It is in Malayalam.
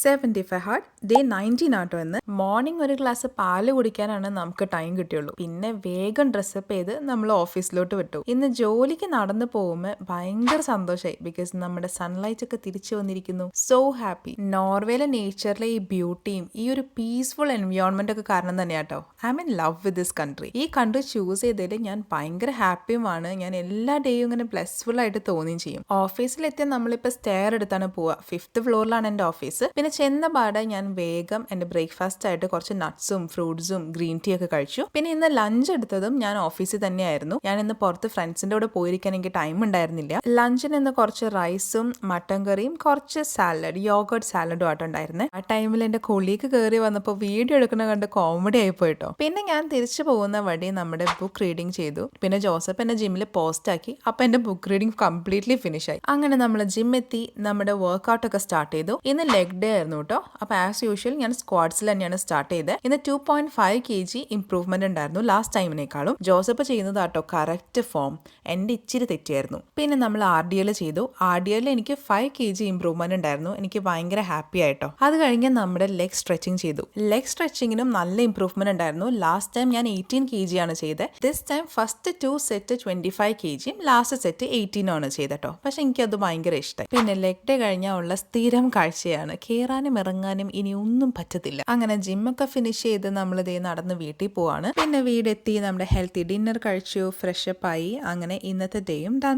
75 ഹാർഡ് ഡേ 19 ആട്ടോ എന്ന്. മോർണിംഗ് ഒരു ഗ്ലാസ് പാല് കുടിക്കാനാണ് നമുക്ക് ടൈം കിട്ടിയുള്ളൂ. പിന്നെ വേഗം ഡ്രസ്സപ്പ് ചെയ്ത് നമ്മൾ ഓഫീസിലോട്ട് വിട്ടു. ഇന്ന് ജോലിക്ക് നടന്നു പോകുമ്പോൾ ഭയങ്കര സന്തോഷമായി. ബിക്കോസ് നമ്മുടെ സൺലൈറ്റ് ഒക്കെ തിരിച്ചു വന്നിരിക്കുന്നു. So happy. നോർവേയിലെ നേച്ചറിലെ ഈ ബ്യൂട്ടിയും ഈ ഒരു പീസ്ഫുൾ എൻവയോൺമെന്റ് ഒക്കെ കാരണം തന്നെയാട്ടോ I am in love with this country. ഈ കൺട്രി ചൂസ് ചെയ്തതിൽ ഞാൻ ഭയങ്കര ഹാപ്പിയുമാണ്. ഞാൻ എല്ലാ ഡേയും ഇങ്ങനെ ബ്ലെസ്ഫുൾ ആയിട്ട് തോന്നുകയും ചെയ്യും. ഓഫീസിലെത്തിയാൽ നമ്മളിപ്പോൾ സ്റ്റെയർ എടുത്താണ് പോവുക. 5th ഫ്ലോറിലാണ് എൻ്റെ ഓഫീസ്. പിന്നെ ചെന്ന പാടെ ഞാൻ വേഗം എൻ്റെ ബ്രേക്ക്ഫാസ്റ്റ് ആയിട്ട് കുറച്ച് നട്ട്സും ഫ്രൂട്ട്സും ഗ്രീൻ ടീ ഒക്കെ കഴിച്ചു. പിന്നെ ഇന്ന് ലഞ്ച് എടുത്തതും ഞാൻ ഓഫീസിൽ തന്നെയായിരുന്നു. ഞാൻ ഇന്ന് പുറത്ത് ഫ്രണ്ട്സിൻ്റെ കൂടെ പോയിരിക്കാൻ എനിക്ക് ടൈം ഉണ്ടായിരുന്നില്ല. ലഞ്ചിന് ഇന്ന് കുറച്ച് റൈസും മട്ടൻ കറിയും കുറച്ച് സാലഡ് യോഗർട്ട് സാലഡും ആയിട്ട് ഉണ്ടായിരുന്നേ. ആ ടൈമിൽ എൻ്റെ കൊളീഗ് കയറി വന്നപ്പോൾ വീഡിയോ എടുക്കുന്ന കണ്ട് കോമഡി ആയി പോയിട്ടോ. പിന്നെ ഞാൻ തിരിച്ചു പോകുന്ന വഴി നമ്മുടെ ബുക്ക് റീഡിങ് ചെയ്തു. പിന്നെ ജോസഫ് എന്നെ ജിമ്മിൽ പോസ്റ്റ് ആക്കി. അപ്പോൾ എൻ്റെ ബുക്ക് റീഡിങ് കംപ്ലീറ്റ്ലി ഫിനിഷ് ആയി. അങ്ങനെ നമ്മൾ ജിം എത്തി നമ്മുടെ വർക്ക്ഔട്ട് ഒക്കെ സ്റ്റാർട്ട് ചെയ്തു. ഇന്ന് ലെഗ് ഡേ ആയിരുന്നു കേട്ടോ. അപ്പോൾ ആസ് യൂഷ്വൽ ഞാൻ സ്ക്വാഡ്സിൽ തന്നെയാണ് സ്റ്റാർട്ട് ചെയ്തത്. ഇന്ന് 2.5 kg ഇംപ്രൂവ്മെന്റ് ഉണ്ടായിരുന്നു ലാസ്റ്റ് ടൈമിനേക്കാളും. ജോസഫ് ചെയ്യുന്നത് കേട്ടോ കറക്റ്റ് ഫോം. എൻ്റെ ഇച്ചിരി തെറ്റിയായിരുന്നു. പിന്നെ നമ്മൾ RDL ചെയ്തു. RDL എനിക്ക് 5 kg ഇംപ്രൂവ്മെന്റ് ഉണ്ടായിരുന്നു. എനിക്ക് ഭയങ്കര ഹാപ്പി ആയിട്ടോ. അത് കഴിഞ്ഞ് നമ്മുടെ ലെഗ് സ്ട്രെച്ചിങ് ചെയ്തു. ലെഗ് സ്ട്രെച്ചിങ്ങിനും നല്ല ഇംപ്രൂവ്മെന്റ് ഉണ്ടായിരുന്നു. ലാസ്റ്റ് ടൈം ഞാൻ 18 kg ആണ് ചെയ്തത്. This time first 2 set 25 kg, last set 18 ആണ് ചെയ്തട്ടോ. പക്ഷെ എനിക്കത് ഭയങ്കര ഇഷ്ടമായി. പിന്നെ ലെഗ് ഡേ കഴിഞ്ഞാൽ ഉള്ള സ്ഥിരം കാഴ്ചയാണ്. കയറാനും ഇറങ്ങാനും ഇനി ഒന്നും പറ്റത്തില്ല. അങ്ങനെ ജിമ്മൊക്കെ ഫിനിഷ് ചെയ്ത് നമ്മൾ ഇതേ നടന്ന് വീട്ടിൽ പോവാണ്. പിന്നെ വീടെത്തി നമ്മുടെ ഹെൽത്തി ഡിന്നർ കഴിച്ചു, ഫ്രഷപ്പ് ആയി. അങ്ങനെ ഇന്നത്തെ ഡേയും ഡൺ.